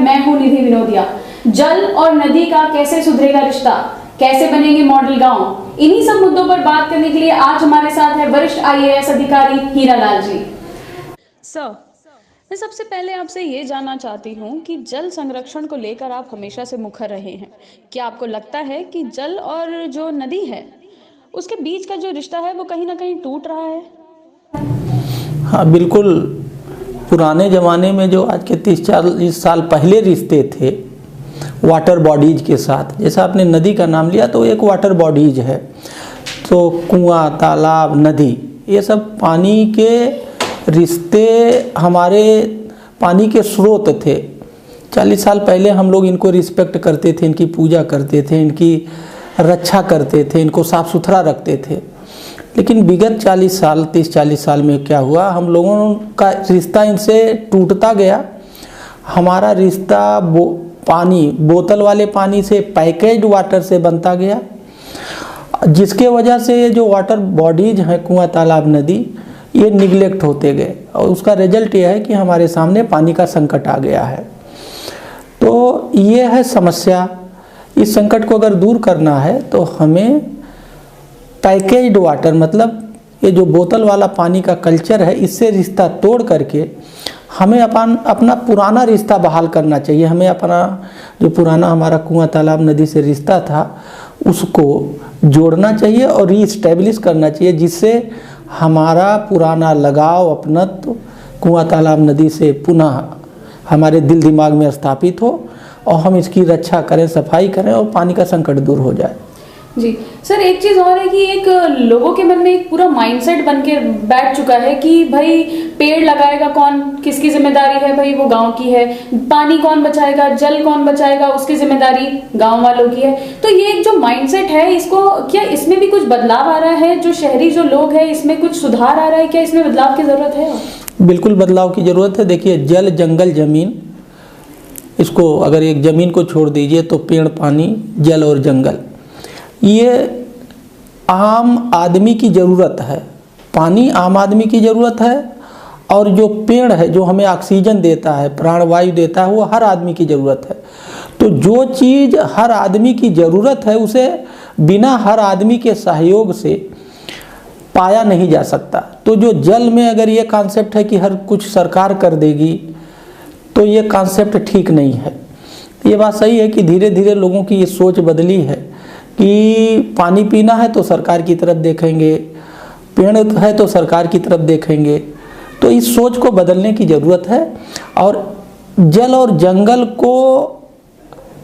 मैं हूं निधि विनोदिया। जल और नदी का कैसे सुधरेगा रिश्ता, कैसे बनेंगे मॉडल गांव, इन्हीं सब मुद्दों पर बात करने के लिए आज हमारे साथ है वरिष्ठ IAS अधिकारी हीरालाल जी। सर, मैं सबसे पहले आपसे ये जानना चाहती हूँ कि जल संरक्षण को लेकर आप हमेशा से मुखर रहे हैं। क्या आपको लगता है कि जल और जो नदी है उसके बीच का जो रिश्ता है वो कहीं ना कहीं टूट रहा है? हाँ बिल्कुल। पुराने ज़माने में जो आज के 30-40 साल पहले रिश्ते थे वाटर बॉडीज के साथ, जैसा आपने नदी का नाम लिया तो एक वाटर बॉडीज है, तो कुआं, तालाब, नदी, ये सब पानी के रिश्ते, हमारे पानी के स्रोत थे। 40 साल पहले हम लोग इनको रिस्पेक्ट करते थे, इनकी पूजा करते थे, इनकी रक्षा करते थे, इनको साफ़ सुथरा रखते थे। लेकिन विगत 30-40 साल में क्या हुआ, हम लोगों का रिश्ता इनसे टूटता गया। हमारा रिश्ता पानी, बोतल वाले पानी से, पैकेज्ड वाटर से बनता गया, जिसके वजह से ये जो वाटर बॉडीज हैं, कुआं, तालाब, नदी, ये निगलेक्ट होते गए और उसका रिजल्ट ये है कि हमारे सामने पानी का संकट आ गया है। तो ये है समस्या। इस संकट को अगर दूर करना है तो हमें पैकेज्ड वाटर, मतलब ये जो बोतल वाला पानी का कल्चर है, इससे रिश्ता तोड़ करके हमें अपना पुराना रिश्ता बहाल करना चाहिए। हमें अपना जो पुराना हमारा कुआं, तालाब, नदी से रिश्ता था उसको जोड़ना चाहिए और रीस्टैब्लिश करना चाहिए, जिससे हमारा पुराना लगाव, अपनत्व कुआं, तालाब, नदी से पुनः हमारे दिल दिमाग में स्थापित हो और हम इसकी रक्षा करें, सफाई करें और पानी का संकट दूर हो जाए। जी सर, एक चीज और है कि एक लोगों के मन में एक पूरा माइंडसेट बन के बैठ चुका है कि भाई पेड़ लगाएगा कौन, किसकी जिम्मेदारी है, भाई वो गांव की है। पानी कौन बचाएगा, जल कौन बचाएगा, उसकी जिम्मेदारी गांव वालों की है। तो ये एक जो माइंडसेट है, इसको क्या इसमें भी कुछ बदलाव आ रहा है? जो शहरी जो लोग हैं, इसमें कुछ सुधार आ रहा है? क्या इसमें बदलाव की जरूरत है? बिल्कुल बदलाव की जरूरत है। देखिए, जल, जंगल, जमीन, इसको अगर एक जमीन को छोड़ दीजिए तो पेड़, पानी, जल और जंगल, ये आम आदमी की ज़रूरत है। पानी आम आदमी की ज़रूरत है और जो पेड़ है, जो हमें ऑक्सीजन देता है, प्राणवायु देता है, वो हर आदमी की ज़रूरत है। तो जो चीज़ हर आदमी की ज़रूरत है उसे बिना हर आदमी के सहयोग से पाया नहीं जा सकता। तो जो जल में अगर ये कॉन्सेप्ट है कि हर कुछ सरकार कर देगी, तो ये कॉन्सेप्ट ठीक नहीं है। ये बात सही है कि धीरे धीरे लोगों की ये सोच बदली है कि पानी पीना है तो सरकार की तरफ देखेंगे, पेड़ है तो सरकार की तरफ देखेंगे। तो इस सोच को बदलने की ज़रूरत है और जल और जंगल को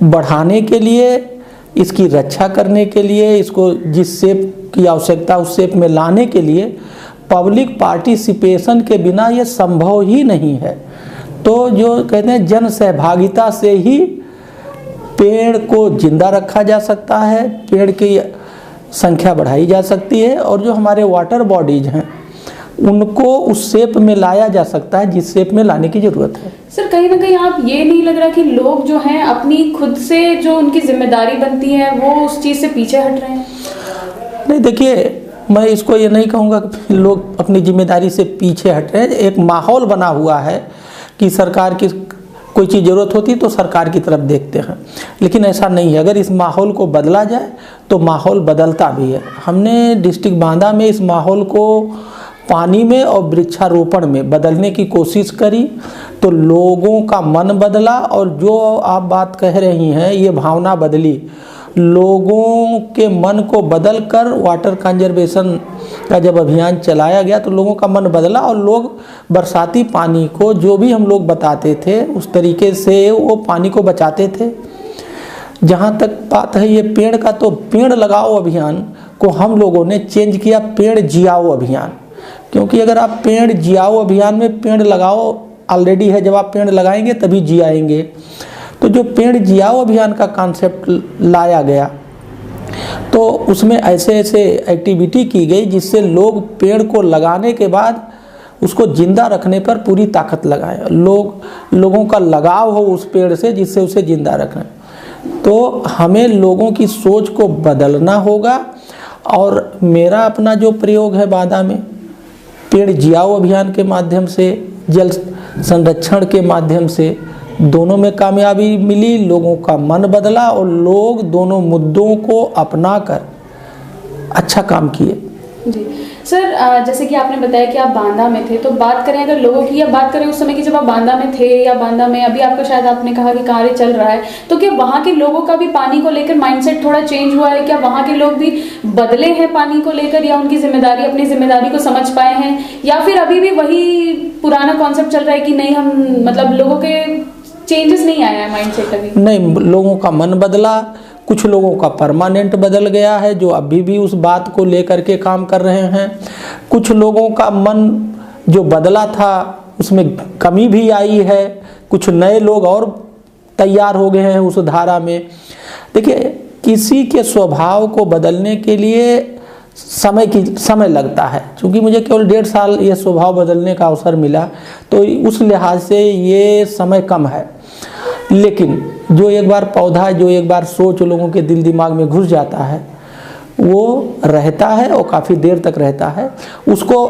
बढ़ाने के लिए, इसकी रक्षा करने के लिए, इसको जिस शेप की आवश्यकता उस शेप में लाने के लिए पब्लिक पार्टिसिपेशन के बिना ये संभव ही नहीं है। तो जो कहते हैं जन सहभागिता से ही पेड़ को जिंदा रखा जा सकता है, पेड़ की संख्या बढ़ाई जा सकती है और जो हमारे वाटर बॉडीज हैं उनको उस शेप में लाया जा सकता है जिस शेप में लाने की ज़रूरत है। सर, कहीं ना कहीं आप ये नहीं लग रहा कि लोग जो हैं अपनी खुद से जो उनकी जिम्मेदारी बनती है वो उस चीज़ से पीछे हट रहे हैं? नहीं, देखिए, मैं इसको ये नहीं कहूँगा कि लोग अपनी जिम्मेदारी से पीछे हट रहे हैं। एक माहौल बना हुआ है कि सरकार की कोई चीज़ ज़रूरत होती है तो सरकार की तरफ देखते हैं, लेकिन ऐसा नहीं है। अगर इस माहौल को बदला जाए तो माहौल बदलता भी है। हमने डिस्ट्रिक्ट बांदा में इस माहौल को पानी में और वृक्षारोपण में बदलने की कोशिश करी तो लोगों का मन बदला और जो आप बात कह रही हैं ये भावना बदली। लोगों के मन को बदल कर वाटर कंजर्वेशन का जब अभियान चलाया गया तो लोगों का मन बदला और लोग बरसाती पानी को, जो भी हम लोग बताते थे उस तरीके से वो पानी को बचाते थे। जहाँ तक बात है ये पेड़ का, तो पेड़ लगाओ अभियान को हम लोगों ने चेंज किया पेड़ जियाओ अभियान, क्योंकि अगर आप पेड़ जियाओ अभियान में पेड़ लगाओ ऑलरेडी है, जब आप पेड़ लगाएंगे तभी जियाएंगे। तो जो पेड़ जियाओ अभियान का कॉन्सेप्ट लाया गया तो उसमें ऐसे ऐसे एक्टिविटी की गई जिससे लोग पेड़ को लगाने के बाद उसको जिंदा रखने पर पूरी ताकत लगाएं, लोगों का लगाव हो उस पेड़ से जिससे उसे जिंदा रखें। तो हमें लोगों की सोच को बदलना होगा और मेरा अपना जो प्रयोग है बांदा में पेड़ जियाओ अभियान के माध्यम से, जल संरक्षण के माध्यम से, दोनों में कामयाबी मिली, लोगों का मन बदला और लोग दोनों मुद्दों को अपनाकर अच्छा काम किए। जी सर, जैसे कि आपने बताया कि आप बांदा में थे, तो बात करें अगर लोगों की, या बात करें उस समय की जब आप बांदा में थे, या बांदा में अभी आपको शायद आपने कहा कि कार्य चल रहा है, तो क्या वहाँ के लोगों का भी पानी को लेकर माइंडसेट थोड़ा चेंज हुआ है? क्या वहाँ के लोग भी बदले हैं पानी को लेकर, या उनकी जिम्मेदारी, अपनी जिम्मेदारी को समझ पाए हैं, या फिर अभी भी वही पुराना कॉन्सेप्ट चल रहा है कि नहीं, हम मतलब लोगों के चेंजेस नहीं आया है माइंडसेट अभी? नहीं, लोगों का मन बदला, कुछ लोगों का परमानेंट बदल गया है जो अभी भी उस बात को लेकर के काम कर रहे हैं। कुछ लोगों का मन जो बदला था उसमें कमी भी आई है, कुछ नए लोग और तैयार हो गए हैं उस धारा में। देखिए, किसी के स्वभाव को बदलने के लिए समय लगता है। क्योंकि मुझे केवल 1.5 साल ये स्वभाव बदलने का अवसर मिला, तो उस लिहाज से ये समय कम है। लेकिन जो एक बार पौधा, जो एक बार सोच लोगों के दिल दिमाग में घुस जाता है, वो रहता है और काफ़ी देर तक रहता है। उसको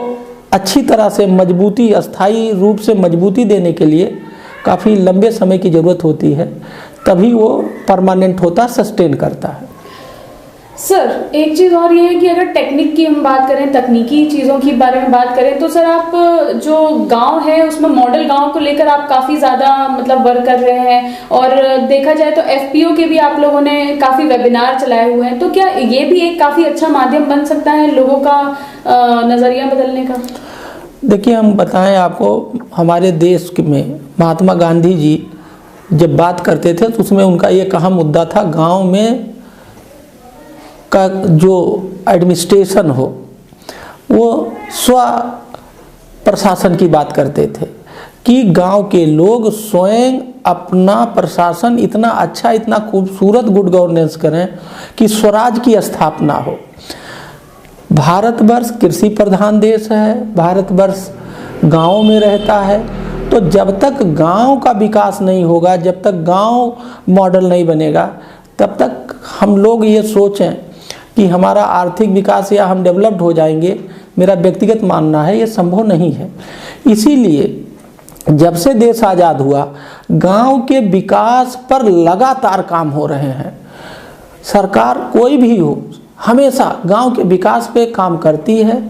अच्छी तरह से मजबूती, अस्थायी रूप से मजबूती देने के लिए काफ़ी लंबे समय की ज़रूरत होती है, तभी वो परमानेंट होता, सस्टेन करता है। सर, एक चीज़ और ये है कि अगर टेक्निक की हम बात करें, तकनीकी चीज़ों की बारे में बात करें, तो सर आप जो गांव है उसमें मॉडल गांव को लेकर आप काफ़ी ज़्यादा मतलब वर्क कर रहे हैं, और देखा जाए तो एफपीओ के भी आप लोगों ने काफ़ी वेबिनार चलाए हुए हैं, तो क्या ये भी एक काफ़ी अच्छा माध्यम बन सकता है लोगों का नज़रिया बदलने का? देखिए, हम बताएं आपको, हमारे देश में महात्मा गांधी जी जब बात करते थे तो उसमें उनका एक अहम मुद्दा था, गाँव में का जो एडमिनिस्ट्रेशन हो वो स्व प्रशासन की बात करते थे, कि गांव के लोग स्वयं अपना प्रशासन इतना अच्छा, इतना खूबसूरत गुड गवर्नेंस करें कि स्वराज की स्थापना हो। भारतवर्ष कृषि प्रधान देश है, भारतवर्ष गाँव में रहता है, तो जब तक गांव का विकास नहीं होगा, जब तक गांव मॉडल नहीं बनेगा, तब तक हम लोग ये सोचें कि हमारा आर्थिक विकास या हम डेवलप्ड हो जाएंगे, मेरा व्यक्तिगत मानना है ये संभव नहीं है। इसीलिए जब से देश आज़ाद हुआ, गांव के विकास पर लगातार काम हो रहे हैं। सरकार कोई भी हो, हमेशा गांव के विकास पे काम करती है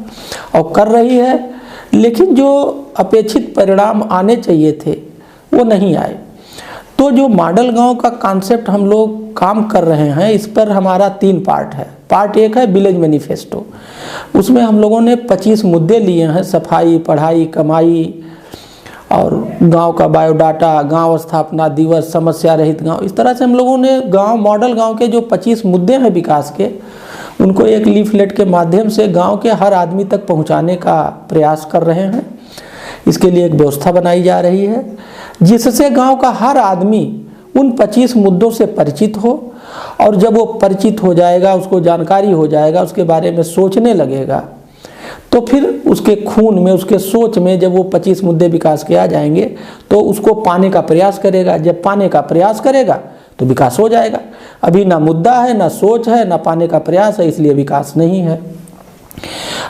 और कर रही है, लेकिन जो अपेक्षित परिणाम आने चाहिए थे वो नहीं आए। तो जो मॉडल गांव का कॉन्सेप्ट हम लोग काम कर रहे हैं, इस पर हमारा 3 पार्ट है। पार्ट 1 है विलेज मैनिफेस्टो, उसमें हम लोगों ने 25 मुद्दे लिए हैं, सफाई, पढ़ाई, कमाई और गांव का बायोडाटा, गांव स्थापना दिवस, समस्या रहित गांव। इस तरह से हम लोगों ने गांव, मॉडल गांव के जो 25 मुद्दे हैं विकास के, उनको एक लीफलेट के माध्यम से गांव के हर आदमी तक पहुंचाने का प्रयास कर रहे हैं। इसके लिए एक व्यवस्था बनाई जा रही है जिससे गांव का हर आदमी उन 25 मुद्दों से परिचित हो, और जब वो परिचित हो जाएगा, उसको जानकारी हो जाएगा, उसके बारे में सोचने लगेगा, तो फिर उसके खून में, उसके सोच में जब वो 25 मुद्दे विकास के आ जाएंगे तो उसको पाने का प्रयास करेगा। जब पाने का प्रयास करेगा तो विकास हो जाएगा। अभी ना मुद्दा है, ना सोच है, ना पाने का प्रयास है, इसलिए विकास नहीं है।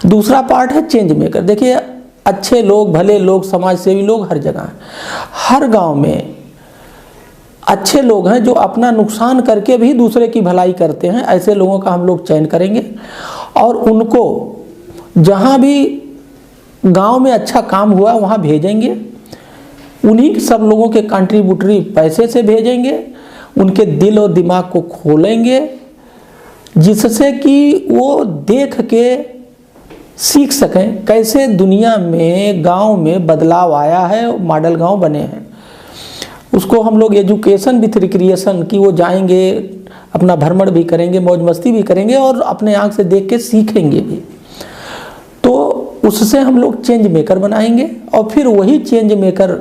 दूसरा पार्ट है चेंज मेकर। देखिए, अच्छे लोग, भले लोग, समाज सेवी लोग हर जगह हैं। हर गांव में अच्छे लोग हैं जो अपना नुकसान करके भी दूसरे की भलाई करते हैं। ऐसे लोगों का हम लोग चयन करेंगे और उनको जहां भी गांव में अच्छा काम हुआ वहां भेजेंगे। उन्हीं सब लोगों के कंट्रीब्यूटरी पैसे से भेजेंगे, उनके दिल और दिमाग को खोलेंगे, जिससे कि वो देख के सीख सकें कैसे दुनिया में गांव में बदलाव आया है, मॉडल गांव बने हैं। उसको हम लोग एजुकेशन विथ रिक्रिएशन की, वो जाएंगे, अपना भ्रमण भी करेंगे, मौज मस्ती भी करेंगे और अपने आँख से देख के सीखेंगे भी। तो उससे हम लोग चेंज मेकर बनाएंगे और फिर वही चेंज मेकर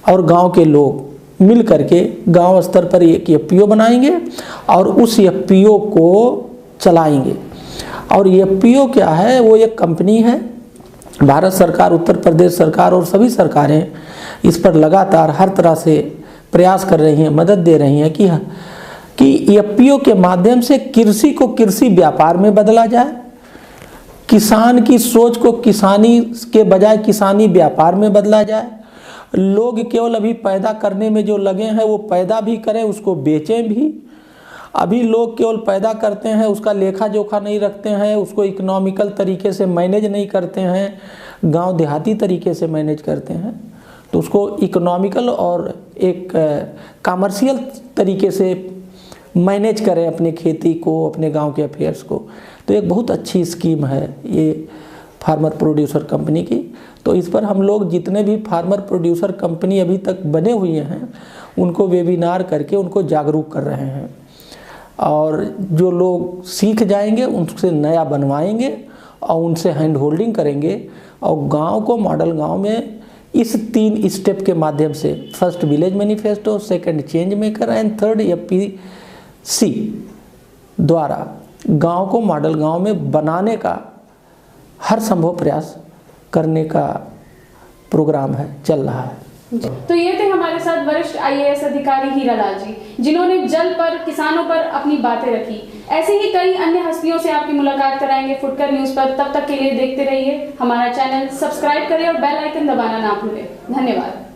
और गांव के लोग मिल करके गांव स्तर पर एक एफपीओ बनाएंगे और उस एफपीओ को चलाएंगे। और एफपीओ क्या है? वो एक कंपनी है। भारत सरकार, उत्तर प्रदेश सरकार और सभी सरकारें इस पर लगातार हर तरह से प्रयास कर रही हैं, मदद दे रही हैं कि एफपीओ के माध्यम से कृषि को कृषि व्यापार में बदला जाए, किसान की सोच को किसानी के बजाय किसानी व्यापार में बदला जाए, लोग केवल अभी पैदा करने में जो लगे हैं वो पैदा भी करें, उसको बेचें भी। अभी लोग केवल पैदा करते हैं, उसका लेखा जोखा नहीं रखते हैं, उसको इकोनॉमिकल तरीके से मैनेज नहीं करते हैं, गांव देहाती तरीके से मैनेज करते हैं। तो उसको इकोनॉमिकल और एक कमर्शियल तरीके से मैनेज करें अपने खेती को, अपने गांव के अफेयर्स को। तो एक बहुत अच्छी स्कीम है ये फार्मर प्रोड्यूसर कंपनी की। तो इस पर हम लोग जितने भी फार्मर प्रोड्यूसर कंपनी अभी तक बने हुए हैं उनको वेबिनार करके उनको जागरूक कर रहे हैं, और जो लोग सीख जाएंगे उनसे नया बनवाएंगे और उनसे हैंड होल्डिंग करेंगे, और गांव को मॉडल गांव में इस 3 स्टेप के माध्यम से, first village manifesto, second change maker and third FPC द्वारा गांव को मॉडल गांव में बनाने का हर संभव प्रयास करने का प्रोग्राम है, चल रहा है। तो ये थे हमारे साथ वरिष्ठ IAS अधिकारी हीरालाल जी, जिन्होंने जल पर, किसानों पर अपनी बातें रखी। ऐसे ही कई अन्य हस्तियों से आपकी मुलाकात कराएंगे फुटकर न्यूज पर। तब तक के लिए देखते रहिए हमारा चैनल, सब्सक्राइब करें और बेल आइकन दबाना ना भूलें। धन्यवाद।